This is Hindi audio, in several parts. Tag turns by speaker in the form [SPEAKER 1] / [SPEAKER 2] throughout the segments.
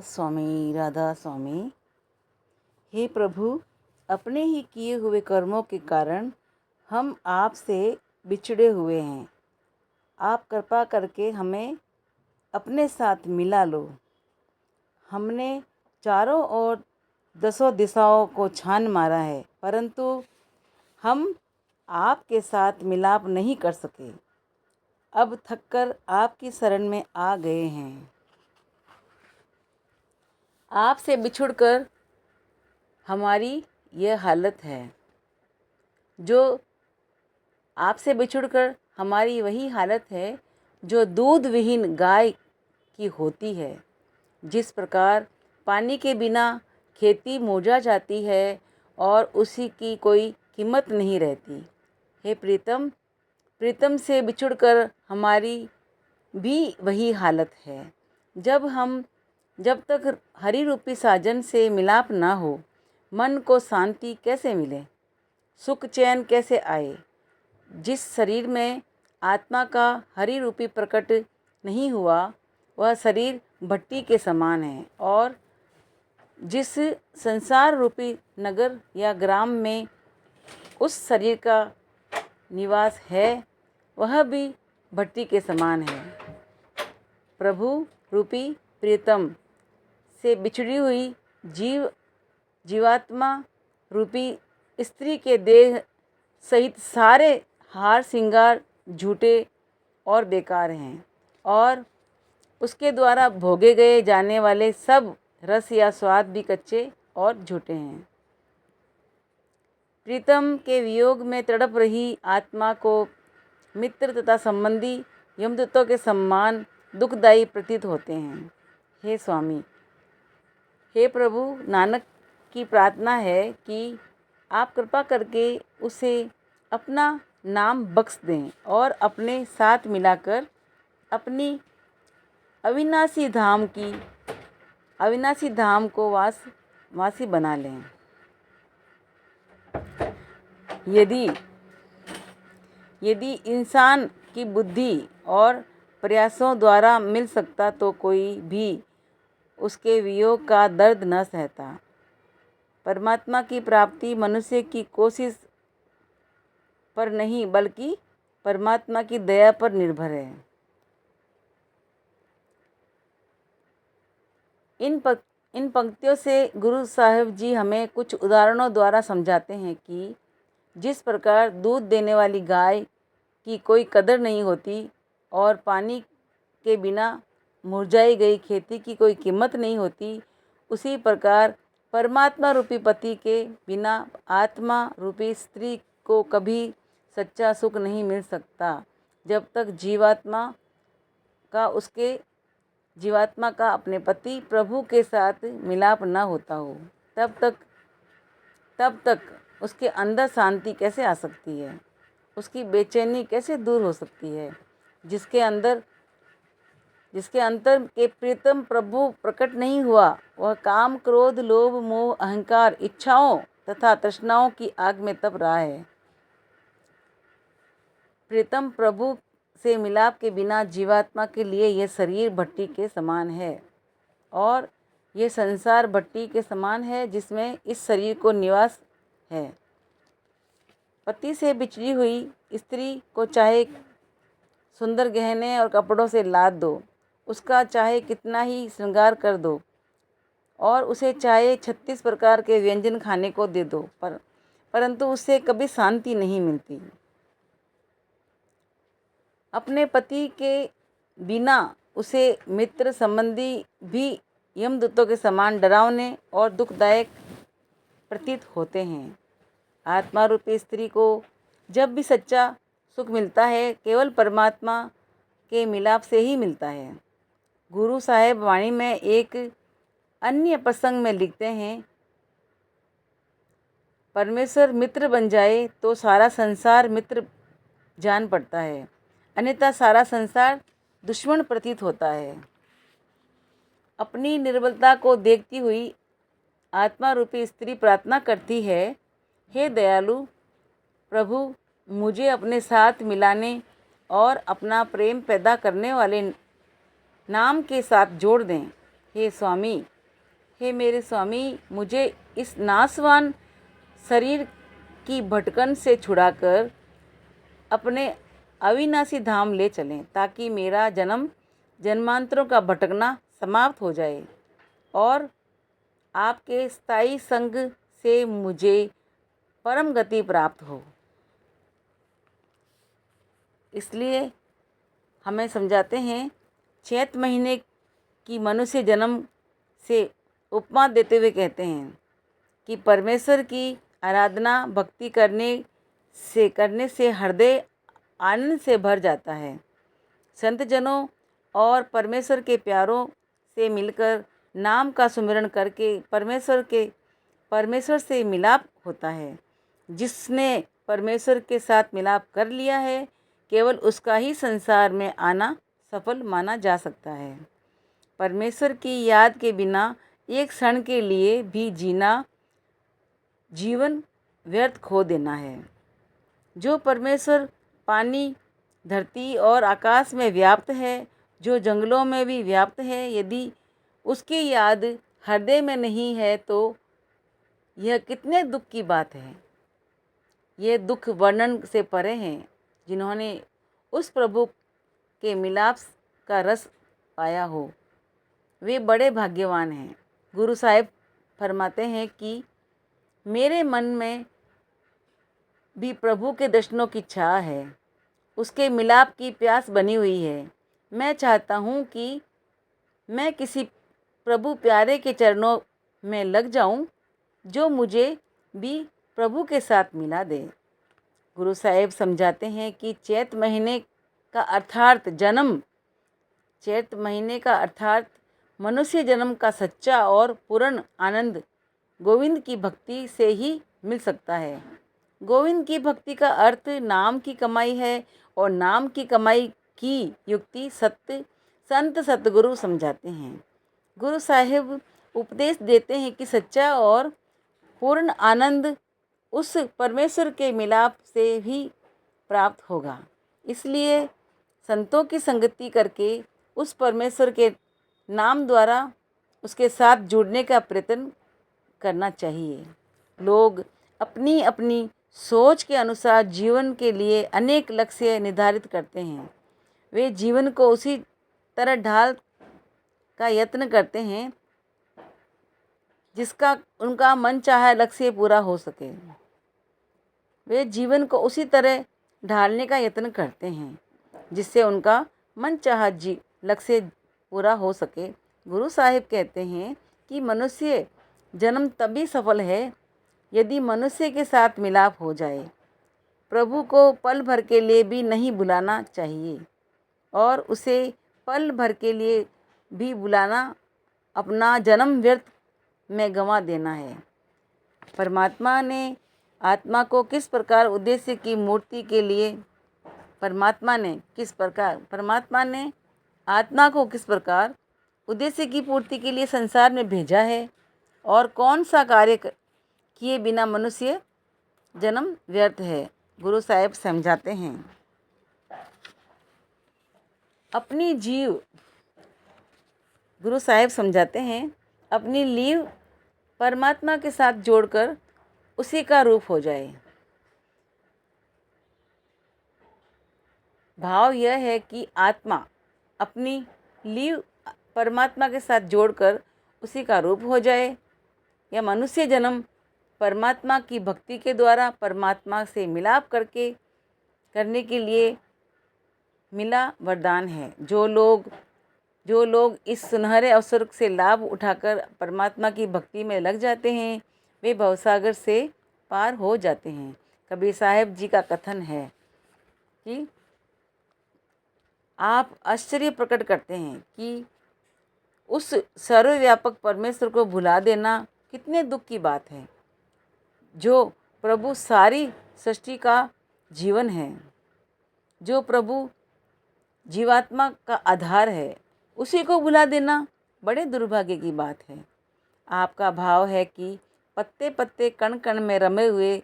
[SPEAKER 1] स्वामी, राधा स्वामी। हे प्रभु, अपने ही किए हुए कर्मों के कारण हम आपसे बिछड़े हुए हैं। आप कृपा करके हमें अपने साथ मिला लो। हमने चारों ओर दसों दिशाओं को छान मारा है, परंतु हम आपके साथ मिलाप नहीं कर सके। अब थककर आपकी शरण में आ गए हैं। आपसे बिछुड़कर हमारी यह हालत है। जो आपसे बिछुड़कर हमारी वही हालत है जो दूध विहीन गाय की होती है। जिस प्रकार पानी के बिना खेती मुरझा जाती है और उसी की कोई कीमत नहीं रहती। हे प्रीतम, प्रीतम से बिछुड़कर हमारी भी वही हालत है। जब तक हरि रूपी साजन से मिलाप ना हो, मन को शांति कैसे मिले, सुख चैन कैसे आए। जिस शरीर में आत्मा का हरि रूपी प्रकट नहीं हुआ, वह शरीर भट्टी के समान है, और जिस संसार रूपी नगर या ग्राम में उस शरीर का निवास है, वह भी भट्टी के समान है। प्रभु रूपी प्रीतम से बिछड़ी हुई जीवात्मा रूपी स्त्री के देह सहित सारे हार श्रृंगार झूठे और बेकार हैं, और उसके द्वारा भोगे गए जाने वाले सब रस या स्वाद भी कच्चे और झूठे हैं। प्रीतम के वियोग में तड़प रही आत्मा को मित्र तथा संबंधी यमदूतों के समान दुखदायी प्रतीत होते हैं। हे स्वामी, हे प्रभु, नानक की प्रार्थना है कि आप कृपा करके उसे अपना नाम बख्श दें और अपने साथ मिलाकर अपनी अविनाशी धाम को वासी बना लें। यदि इंसान की बुद्धि और प्रयासों द्वारा मिल सकता तो कोई भी उसके वियोग का दर्द न सहता। परमात्मा की प्राप्ति मनुष्य की कोशिश पर नहीं, बल्कि परमात्मा की दया पर निर्भर है। इन पंक्तियों से गुरु साहिब जी हमें कुछ उदाहरणों द्वारा समझाते हैं कि जिस प्रकार दूध देने वाली गाय की कोई कदर नहीं होती और पानी के बिना मुरझाई गई खेती की कोई कीमत नहीं होती, उसी प्रकार परमात्मा रूपी पति के बिना आत्मा रूपी स्त्री को कभी सच्चा सुख नहीं मिल सकता। जब तक जीवात्मा का अपने पति प्रभु के साथ मिलाप न होता हो, तब तक उसके अंदर शांति कैसे आ सकती है, उसकी बेचैनी कैसे दूर हो सकती है। जिसके अंतर के प्रीतम प्रभु प्रकट नहीं हुआ, वह काम, क्रोध, लोभ, मोह, अहंकार, इच्छाओं तथा तृष्णाओं की आग में तप रहा है। प्रीतम प्रभु से मिलाप के बिना जीवात्मा के लिए यह शरीर भट्टी के समान है, और यह संसार भट्टी के समान है जिसमें इस शरीर को निवास है। पति से बिछड़ी हुई स्त्री को चाहे सुंदर गहने और कपड़ों से लाद दो, उसका चाहे कितना ही श्रृंगार कर दो, और उसे चाहे 36 प्रकार के व्यंजन खाने को दे दो, परंतु उससे कभी शांति नहीं मिलती। अपने पति के बिना उसे मित्र संबंधी भी यमदूतों के समान डरावने और दुखदायक प्रतीत होते हैं। आत्मा रूपी स्त्री को जब भी सच्चा सुख मिलता है, केवल परमात्मा के मिलाप से ही मिलता है। गुरु साहेब वाणी में एक अन्य प्रसंग में लिखते हैं, परमेश्वर मित्र बन जाए तो सारा संसार मित्र जान पड़ता है, अन्यथा सारा संसार दुश्मन प्रतीत होता है। अपनी निर्बलता को देखती हुई आत्मा रूपी स्त्री प्रार्थना करती है, हे दयालु प्रभु, मुझे अपने साथ मिलाने और अपना प्रेम पैदा करने वाले नाम के साथ जोड़ दें। हे स्वामी, हे मेरे स्वामी, मुझे इस नाशवान शरीर की भटकन से छुड़ाकर अपने अविनाशी धाम ले चलें, ताकि मेरा जन्म जन्मांतरों का भटकना समाप्त हो जाए और आपके स्थायी संग से मुझे परम गति प्राप्त हो। इसलिए हमें समझाते हैं, चैत महीने की मनुष्य जन्म से उपमा देते हुए कहते हैं कि परमेश्वर की आराधना भक्ति करने से हृदय आनंद से भर जाता है। संत जनों और परमेश्वर के प्यारों से मिलकर नाम का सुमिरन करके परमेश्वर से मिलाप होता है। जिसने परमेश्वर के साथ मिलाप कर लिया है, केवल उसका ही संसार में आना सफल माना जा सकता है। परमेश्वर की याद के बिना एक क्षण के लिए भी जीना जीवन व्यर्थ खो देना है। जो परमेश्वर पानी, धरती और आकाश में व्याप्त है, जो जंगलों में भी व्याप्त है, यदि उसकी याद हृदय में नहीं है तो यह कितने दुख की बात है। ये दुख वर्णन से परे हैं। जिन्होंने उस प्रभु के मिलाप का रस पाया हो, वे बड़े भाग्यवान हैं। गुरु साहिब फरमाते हैं कि मेरे मन में भी प्रभु के दर्शनों की चाह है, उसके मिलाप की प्यास बनी हुई है। मैं चाहता हूँ कि मैं किसी प्रभु प्यारे के चरणों में लग जाऊँ, जो मुझे भी प्रभु के साथ मिला दे। गुरु साहिब समझाते हैं कि चैत महीने का अर्थात मनुष्य जन्म का सच्चा और पूर्ण आनंद गोविंद की भक्ति से ही मिल सकता है। गोविंद की भक्ति का अर्थ नाम की कमाई है और नाम की कमाई की युक्ति संत सतगुरु समझाते हैं। गुरु साहिब उपदेश देते हैं कि सच्चा और पूर्ण आनंद उस परमेश्वर के मिलाप से ही प्राप्त होगा। इसलिए संतों की संगति करके उस परमेश्वर के नाम द्वारा उसके साथ जुड़ने का प्रयत्न करना चाहिए। लोग अपनी अपनी सोच के अनुसार जीवन के लिए अनेक लक्ष्य निर्धारित करते हैं। वे जीवन को उसी तरह ढाल का यत्न करते हैं जिसका उनका मनचाहा लक्ष्य पूरा हो सके। वे जीवन को उसी तरह ढालने का यत्न करते हैं जिससे उनका मनचाहा लक्ष्य पूरा हो सके। गुरु साहिब कहते हैं कि मनुष्य जन्म तभी सफल है यदि मनुष्य के साथ मिलाप हो जाए। प्रभु को पल भर के लिए भी नहीं भुलाना चाहिए और उसे पल भर के लिए भी भुलाना अपना जन्म व्यर्थ में गंवा देना है। परमात्मा ने आत्मा को किस प्रकार उद्देश्य की मूर्ति के लिए परमात्मा ने आत्मा को किस प्रकार उद्देश्य की पूर्ति के लिए संसार में भेजा है और कौन सा कार्य किए बिना मनुष्य जन्म व्यर्थ है। गुरु साहिब समझाते हैं, अपनी लीव परमात्मा के साथ जोड़कर उसी का रूप हो जाए। भाव यह है कि आत्मा अपनी लीव परमात्मा के साथ जोड़कर उसी का रूप हो जाए। यह मनुष्य जन्म परमात्मा की भक्ति के द्वारा परमात्मा से मिलाप करने के लिए मिला वरदान है। जो लोग इस सुनहरे अवसर से लाभ उठाकर परमात्मा की भक्ति में लग जाते हैं, वे भवसागर से पार हो जाते हैं। कबीर साहिब जी का कथन है कि आप आश्चर्य प्रकट करते हैं कि उस सर्वव्यापक परमेश्वर को भुला देना कितने दुख की बात है। जो प्रभु सारी सृष्टि का जीवन है, जो प्रभु जीवात्मा का आधार है, उसी को भुला देना बड़े दुर्भाग्य की बात है। आपका भाव है कि पत्ते पत्ते कण कण में रमे हुए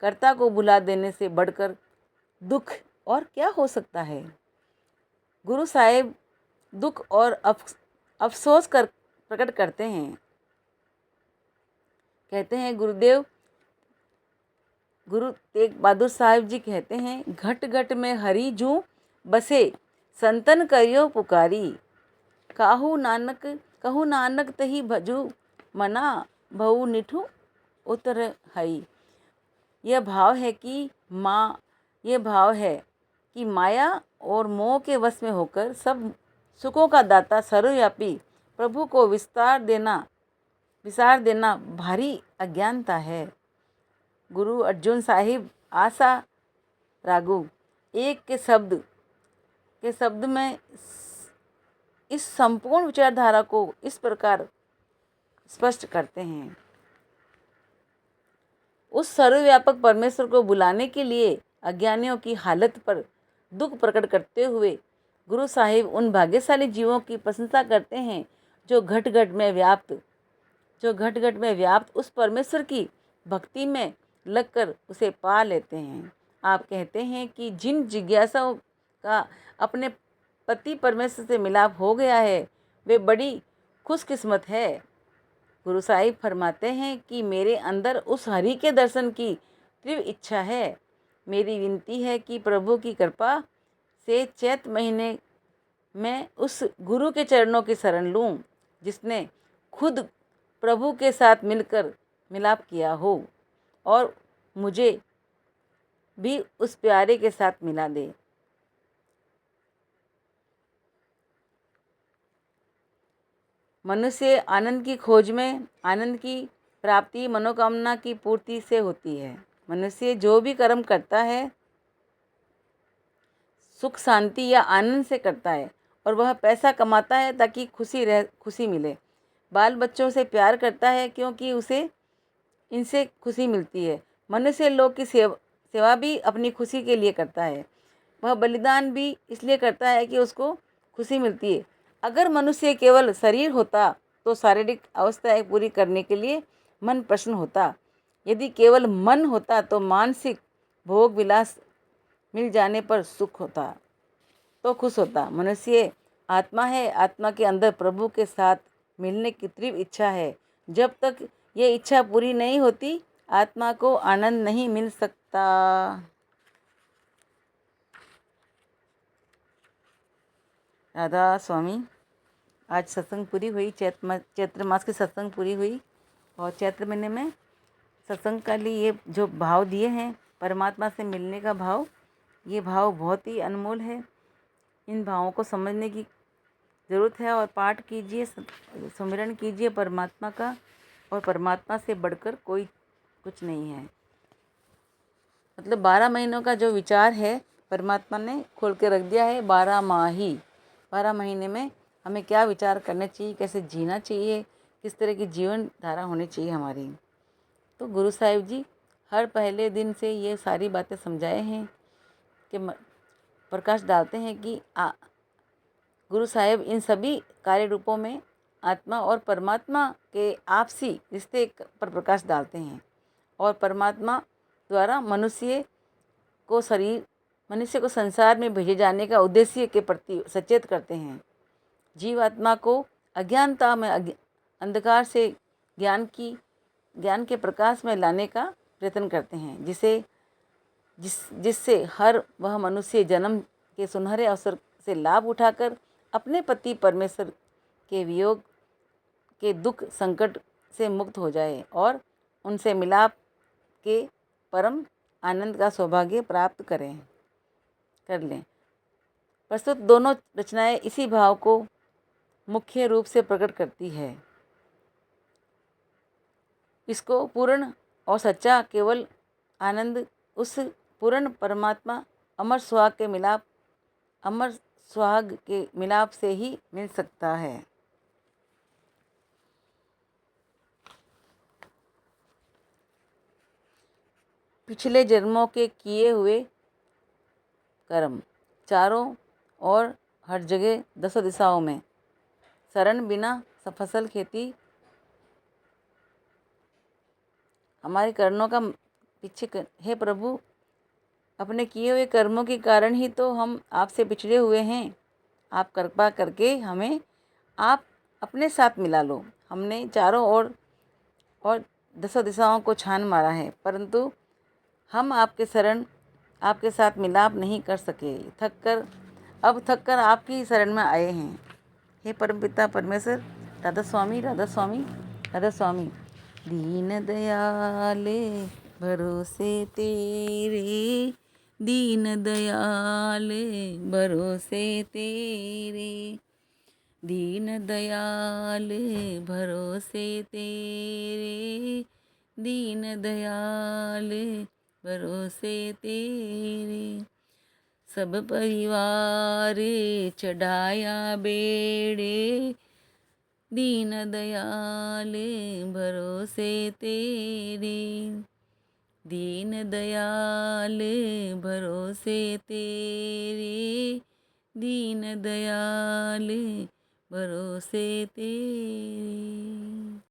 [SPEAKER 1] कर्ता को भुला देने से बढ़कर दुख और क्या हो सकता है। गुरु साहिब दुख और अफसोस कर प्रकट करते हैं। कहते हैं गुरु तेग बहादुर साहिब जी कहते हैं, घट घट में हरि जूं बसे, संतन करियो पुकारी। कहू नानक तही भजू, मना भऊ निठु उतर हई। यह भाव है कि माया और मोह के वश में होकर सब सुखों का दाता सर्वव्यापी प्रभु को विसार देना भारी अज्ञानता है। गुरु अर्जुन साहिब आशा रागू एक के शब्द में इस संपूर्ण विचारधारा को इस प्रकार स्पष्ट करते हैं। उस सर्वव्यापक परमेश्वर को बुलाने के लिए अज्ञानियों की हालत पर दुख प्रकट करते हुए गुरु साहिब उन भाग्यशाली जीवों की प्रशंसा करते हैं जो घट घट में व्याप्त उस परमेश्वर की भक्ति में लगकर उसे पा लेते हैं। आप कहते हैं कि जिन जिज्ञासाओं का अपने पति परमेश्वर से मिलाप हो गया है वे बड़ी खुशकिस्मत है। गुरु साहिब फरमाते हैं कि मेरे अंदर उस हरि के दर्शन की तीव्र इच्छा है। मेरी विनती है कि प्रभु की कृपा से चैत महीने में उस गुरु के चरणों की शरण लूं जिसने खुद प्रभु के साथ मिलकर मिलाप किया हो और मुझे भी उस प्यारे के साथ मिला दे। मनुष्य आनंद की खोज में आनंद की प्राप्ति मनोकामना की पूर्ति से होती है। मनुष्य जो भी कर्म करता है सुख शांति या आनंद से करता है और वह पैसा कमाता है ताकि खुशी मिले। बाल बच्चों से प्यार करता है क्योंकि उसे इनसे खुशी मिलती है। मनुष्य लोग की सेवा भी अपनी खुशी के लिए करता है। वह बलिदान भी इसलिए करता है कि उसको खुशी मिलती है। अगर मनुष्य केवल शरीर होता तो शारीरिक अवस्थाएं पूरी करने के लिए मन प्रसन्न होता। यदि केवल मन होता तो मानसिक भोग विलास मिल जाने पर खुश होता। मनुष्य आत्मा है, आत्मा के अंदर प्रभु के साथ मिलने की तीव्र इच्छा है। जब तक ये इच्छा पूरी नहीं होती आत्मा को आनंद नहीं मिल सकता। राधा स्वामी। आज सत्संग पूरी हुई, चैत्र मास की सत्संग पूरी हुई और चैत्र महीने में सत्संग के लिए ये जो भाव दिए हैं परमात्मा से मिलने का भाव, ये भाव बहुत ही अनमोल है। इन भावों को समझने की ज़रूरत है और पाठ कीजिए, सुमिरन कीजिए परमात्मा का, और परमात्मा से बढ़कर कोई कुछ नहीं है। मतलब 12 महीनों का जो विचार है परमात्मा ने खोल के रख दिया है। 12 महीने में हमें क्या विचार करने चाहिए, कैसे जीना चाहिए, किस तरह की जीवन धारा होनी चाहिए हमारी। तो गुरु साहिब जी हर पहले दिन से ये सारी बातें समझाए हैं कि प्रकाश डालते हैं कि गुरु साहिब इन सभी कार्य रूपों में आत्मा और परमात्मा के आपसी रिश्ते पर प्रकाश डालते हैं और परमात्मा द्वारा मनुष्य को संसार में भेजे जाने का उद्देश्य के प्रति सचेत करते हैं। जीवात्मा को अज्ञानता में अंधकार से ज्ञान के प्रकाश में लाने का प्रयत्न करते हैं, जिससे हर वह मनुष्य जन्म के सुनहरे अवसर से लाभ उठाकर अपने पति परमेश्वर के वियोग के दुख संकट से मुक्त हो जाए और उनसे मिलाप के परम आनंद का सौभाग्य प्राप्त कर लें। प्रस्तुत दोनों रचनाएं इसी भाव को मुख्य रूप से प्रकट करती है। इसको पूर्ण और सच्चा केवल आनंद उस पूर्ण परमात्मा अमर सुहाग के मिलाप से ही मिल सकता है। पिछले जन्मों के किए हुए कर्म चारों और हर जगह 10 दिशाओं में शरण बिना सफल खेती हमारे कर्मों का पीछे है। प्रभु अपने किए हुए कर्मों के कारण ही तो हम आपसे बिछड़े हुए हैं। आप कृपा करके हमें आप अपने साथ मिला लो। हमने चारों ओर और दसों दिशाओं को छान मारा है, परंतु हम आपके शरण, आपके साथ मिलाप नहीं कर सके। थक कर आपकी ही शरण में आए हैं। हे परमपिता परमेश्वर, राधा स्वामी, राधा स्वामी, राधा स्वामी। दीन दयाल भरोसे तेरे, दीन दयाल भरोसे तेरे, दीन दयाल भरोसे तेरे, दीन दयाल भरोसे तेरे। सब परिवार चढ़ाया बेड़े, दीन दयाल भरोसे तेरे, दीन दयाल भरोसे तेरे, दीन दयाल भरोसे तेरे।